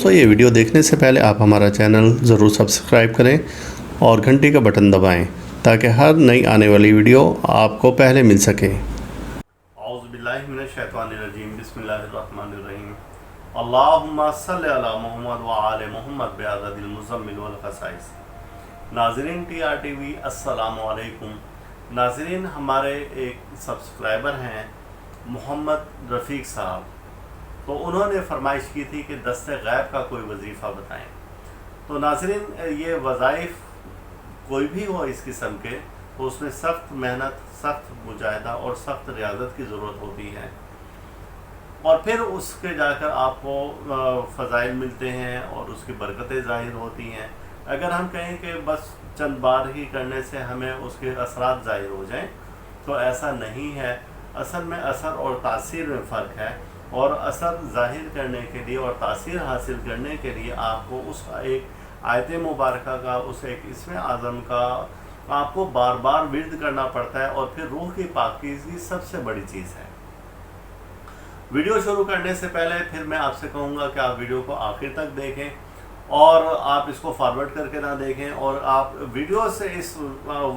दोस्तों ये वीडियो देखने से पहले आप हमारा चैनल ज़रूर सब्सक्राइब करें और घंटी का बटन दबाएं ताकि हर नई आने वाली वीडियो आपको पहले मिल सके। औज़ुबिल्लाहि मिनश्शैतानिर्रजीम, बिस्मिल्लाहिर्रहमानिर्रहीम। अल्लाहुम्मा सल्लि अला मुहम्मद व आले मुहम्मद बिअददिल मुज़म्मिल वल ख़साइस। नाज़रीन TRTV अस्सलामु अलैकुम। नाज़रीन, हमारे एक सब्सक्राइबर हैं मोहम्मद रफ़ीक साहब, तो उन्होंने फरमाइश की थी कि दस्ते गैब का कोई वजीफ़ा बताएं। तो नाज़रीन, ये वज़ाइफ कोई भी हो इस किस्म के, तो उसमें सख्त मेहनत, सख्त मुजाहिदा और सख्त रियाज़त की ज़रूरत होती है, और फिर उसके जाकर आपको फ़ज़ाइल मिलते हैं और उसकी बरकतें ज़ाहिर होती हैं। अगर हम कहें कि बस चंद बार ही करने से हमें उसके असरात ज़ाहिर हो जाएं, तो ऐसा नहीं है। असल में असर और तासीर में फ़र्क है, और असर ज़ाहिर करने के लिए और तासीर हासिल करने के लिए आपको उस एक आयत मुबारक का, उस एक इसमें आज़म का आपको बार बार विर्द करना पड़ता है, और फिर रूह की पाकीज़गी सबसे बड़ी चीज़ है। वीडियो शुरू करने से पहले फिर मैं आपसे कहूँगा कि आप वीडियो को आखिर तक देखें और आप इसको फॉरवर्ड करके ना देखें, और आप वीडियो से इस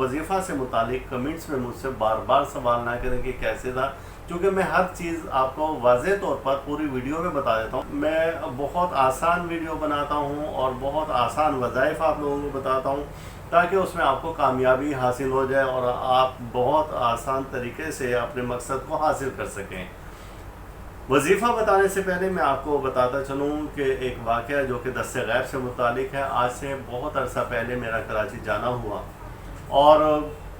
वजीफ़ा से मुतालिक कमेंट्स में मुझसे बार बार सवाल ना करें कि कैसे था, क्योंकि मैं हर चीज़ आपको वाज़ेह तौर पर पूरी वीडियो में बता देता हूँ। मैं बहुत आसान वीडियो बनाता हूँ और बहुत आसान वज़ाइफ आप लोगों को बताता हूँ, ताकि उसमें आपको कामयाबी हासिल हो जाए और आप बहुत आसान तरीके से अपने मकसद को हासिल कर सकें। वजीफ़ा बताने से पहले मैं आपको बताता चलूँ कि एक वाक़या जो कि दस्ते गैब से मुतालिक है। आज से बहुत अरसा पहले मेरा कराची जाना हुआ, और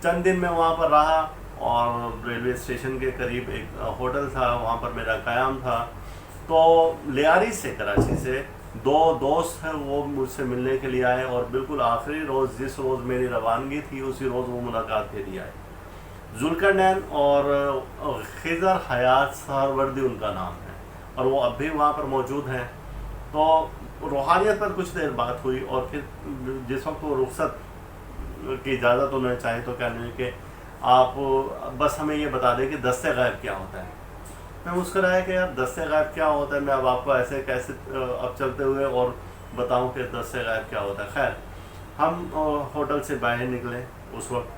चंद दिन मैं वहाँ पर रहा, और रेलवे स्टेशन के करीब एक होटल था, वहाँ पर मेरा क़याम था। तो लियारी से, कराची से दो दोस्त हैं, वो मुझसे मिलने के लिए आए, और बिल्कुल आखिरी रोज़, जिस रोज़ मेरी रवानगी थी, उसी रोज़ वो मुलाकात के लिए आए। जुल्करनैन और खिज़र हयात सहरवर्दी उनका नाम है, और वो अब भी वहाँ पर मौजूद हैं। तो रूहानियत पर कुछ देर बात हुई, और फिर जिस वक्त वो रुखसत की इजाज़त उन्होंने चाही, तो कहने कि आप बस हमें ये बता दें कि दस्ते गैब क्या होता है। मैं मुस्कुराया कि यार दस्ते गैब क्या होता है, मैं अब आपको ऐसे कैसे अब चलते हुए और बताऊं कि दस्ते गैब क्या होता है। खैर, हम होटल से बाहर निकले उस वक्त,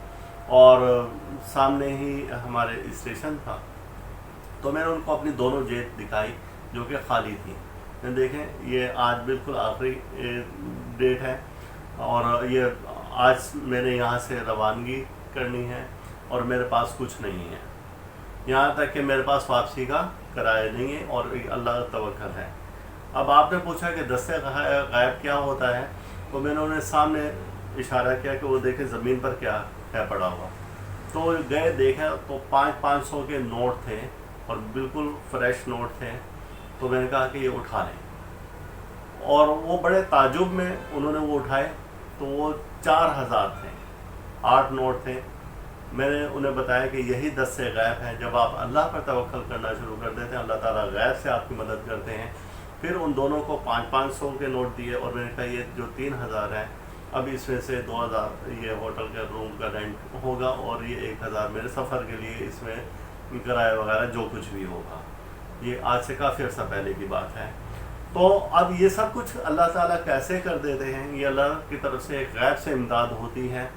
और सामने ही हमारे स्टेशन था। तो मैंने उनको अपनी दोनों जेब दिखाई जो कि खाली थी। मैं देखें, ये आज बिल्कुल आखिरी डेट है, और ये आज मैंने यहाँ से रवानगी करनी है, और मेरे पास कुछ नहीं है, यहाँ तक कि मेरे पास वापसी का किराया नहीं है, और अल्लाह का तवक्कल है। अब आपने पूछा कि दस्ते गैब क्या होता है, तो मैंने उन्हें सामने इशारा किया कि वो देखें ज़मीन पर क्या है पड़ा हुआ। तो गए, देखा तो 500 के नोट थे, और बिल्कुल फ्रेश नोट थे। तो मैंने कहा कि ये उठा लें, और वो बड़े ताजुब में उन्होंने वो उठाए, तो वो 4000 थे, 8 नोट थे। मैंने उन्हें बताया कि यही दस्ते गैब हैं। जब आप अल्लाह पर तवक्कल करना शुरू कर देते हैं, अल्लाह ताला गैब से आपकी मदद करते हैं। फिर उन दोनों को 500 के नोट दिए, और मैंने कहा ये जो 3000 है, अब इसमें से 2000 ये होटल के रूम का रेंट होगा, और ये 1000 मेरे सफ़र के लिए इसमें किराया वगैरह जो कुछ भी होगा। ये आज से काफ़ी अर्सा पहले की बात है। तो अब ये सब कुछ अल्लाह ताला कैसे कर देते हैं, ये अल्लाह की तरफ से एक गैब से इमदाद होती है।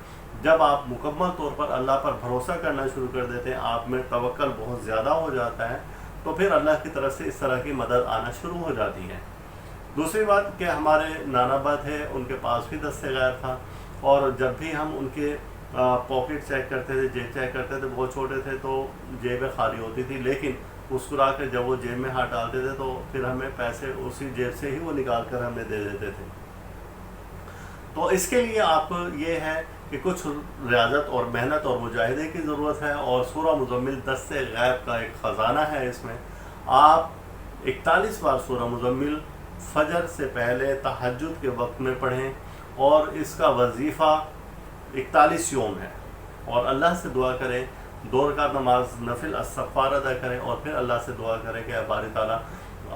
जब आप मुकम्मल तौर पर अल्लाह पर भरोसा करना शुरू कर देते हैं, आप में तवक्कल बहुत ज़्यादा हो जाता है, तो फिर अल्लाह की तरफ से इस तरह की मदद आना शुरू हो जाती है। दूसरी बात कि हमारे नानाबा थे, उनके पास भी दस्ते गैब था, और जब भी हम उनके पॉकेट चेक करते थे, जेब चेक करते थे, बहुत छोटे थे तो जेबें खाली होती थी, लेकिन मुस्कुरा कर जब वो जेब में हाथ डालते थे, तो फिर हमें पैसे उसी जेब से ही वो निकाल कर हमें दे देते थे। तो इसके लिए आप ये है कि कुछ रियाज़त और मेहनत और मुजाहिदे की ज़रूरत है, और सूरह मुज़म्मिल दस्ते गैब का एक ख़जाना है। इसमें आप 41 बार सूरह मुज़म्मिल फजर से पहले तहज्जुद के वक्त में पढ़ें, और इसका वजीफ़ा 41 योम है। और अल्लाह से दुआ करें, 2 रकात नमाज नफिल इस्तिग़फ़ार अदा करें, और फिर अल्लाह से दुआ करें कि बारी ताला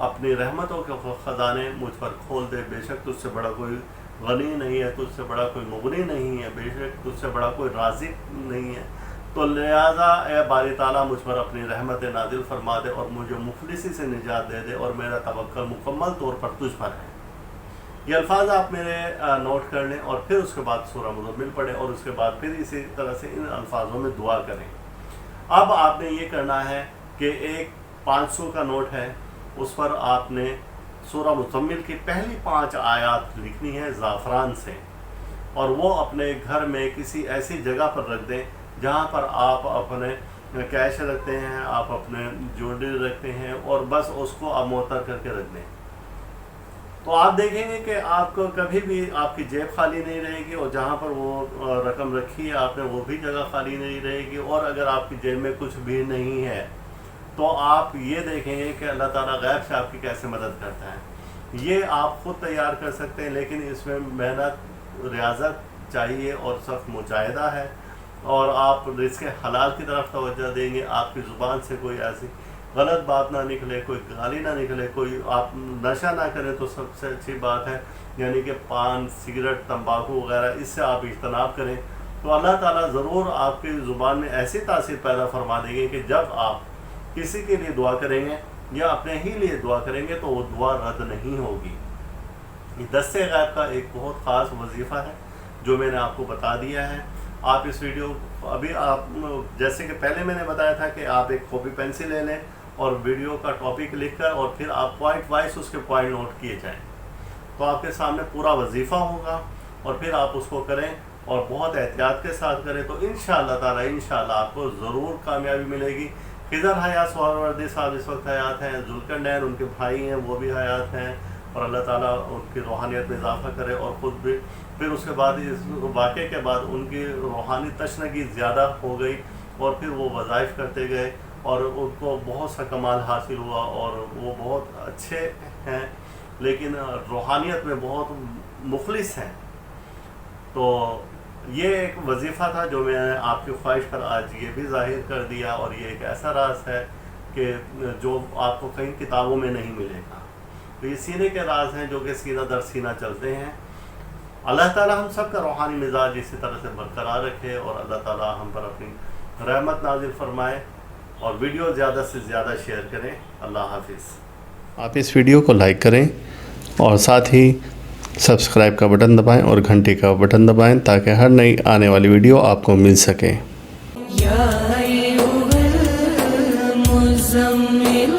अपनी रहमतों के ख़जाने मुझ पर खोल दे। बेशक तुझसे बड़ा कोई गनी नहीं है, तुझसे बड़ा कोई मुगनी नहीं है, बेशक तुझसे बड़ा कोई राज़िक नहीं है। तो लिहाजा ए बारी ताला मुझ पर अपनी रहमत नाजिल फरमा दे, और मुझे मुफलिसी से निजात दे दे, और मेरा तवक्कल मुकम्मल तौर पर तुझ पर है। یہ الفاظ آپ میرے نوٹ کر لیں اور پھر اس کے بعد سورہ مزمل پڑھیں اور اس کے بعد پھر اسی طرح سے ان الفاظوں میں دعا کریں۔ اب آپ نے یہ کرنا ہے کہ ایک 500 کا نوٹ ہے، اس پر آپ نے سورہ مزمل کی پہلی 5 آیات لکھنی ہے زعفران سے، اور وہ اپنے گھر میں کسی ایسی جگہ پر رکھ دیں جہاں پر آپ اپنے کیش رکھتے ہیں، آپ اپنے جوڑے رکھتے ہیں، اور بس اس کو آپ معطر کر کے رکھ دیں۔ تو آپ دیکھیں گے کہ آپ کو کبھی بھی آپ کی جیب خالی نہیں رہے گی، اور جہاں پر وہ رقم رکھی ہے آپ نے وہ بھی جگہ خالی نہیں رہے گی، اور اگر آپ کی جیب میں کچھ بھی نہیں ہے تو آپ یہ دیکھیں گے کہ اللہ تعالیٰ غیب سے آپ کی کیسے مدد کرتا ہے۔ یہ آپ خود تیار کر سکتے ہیں، لیکن اس میں محنت، ریاضت چاہیے اور سخت مجاہدہ ہے، اور آپ رزق حلال کی طرف توجہ دیں گے۔ آپ کی زبان سے کوئی ایسی غلط بات نہ نکلے، کوئی گالی نہ نکلے، کوئی آپ نشہ نہ کریں تو سب سے اچھی بات ہے، یعنی کہ پان، سگریٹ، تمباکو وغیرہ اس سے آپ اجتناب کریں، تو اللہ تعالیٰ ضرور آپ کی زبان میں ایسی تاثیر پیدا فرما دیں گے کہ جب آپ کسی کے لیے دعا کریں گے یا اپنے ہی لیے دعا کریں گے تو وہ دعا رد نہیں ہوگی۔ یہ دست غیب کا ایک بہت خاص وظیفہ ہے جو میں نے آپ کو بتا دیا ہے۔ آپ اس ویڈیو ابھی آپ جیسے کہ پہلے میں نے بتایا تھا کہ آپ ایک کاپی پینسل لے لیں اور ویڈیو کا ٹاپک لکھ کر اور پھر آپ پوائنٹ وائز اس کے پوائنٹ نوٹ کیے جائیں، تو آپ کے سامنے پورا وظیفہ ہوگا، اور پھر آپ اس کو کریں اور بہت احتیاط کے ساتھ کریں، تو انشاءاللہ تعالی انشاءاللہ آپ کو ضرور کامیابی ملے گی۔ خضر حیات سہروردی صاحب اس وقت حیات ہیں، ذوالقرنین ان کے بھائی ہیں وہ بھی حیات ہیں، اور اللہ تعالیٰ ان کی روحانیت میں اضافہ کرے، اور خود بھی پھر اس کے بعد اس واقعے کے بعد ان کی روحانی تشنگی زیادہ ہو گئی، اور پھر وہ وظائف کرتے گئے اور ان کو بہت سا کمال حاصل ہوا، اور وہ بہت اچھے ہیں لیکن روحانیت میں بہت مخلص ہیں۔ تو یہ ایک وظیفہ تھا جو میں نے آپ کی خواہش پر آج یہ بھی ظاہر کر دیا، اور یہ ایک ایسا راز ہے کہ جو آپ کو کئی کتابوں میں نہیں ملے گا۔ تو یہ سینے کے راز ہیں جو کہ سینہ در سینہ چلتے ہیں۔ اللہ تعالیٰ ہم سب کا روحانی مزاج اسی طرح سے برقرار رکھے، اور اللہ تعالیٰ ہم پر اپنی رحمت نازل فرمائے، اور ویڈیو زیادہ سے زیادہ شیئر کریں۔ اللہ حافظ۔ آپ اس ویڈیو کو لائک کریں اور ساتھ ہی سبسکرائب کا بٹن دبائیں اور گھنٹی کا بٹن دبائیں تاکہ ہر نئی آنے والی ویڈیو آپ کو مل سکے۔ یا ایھا المزمل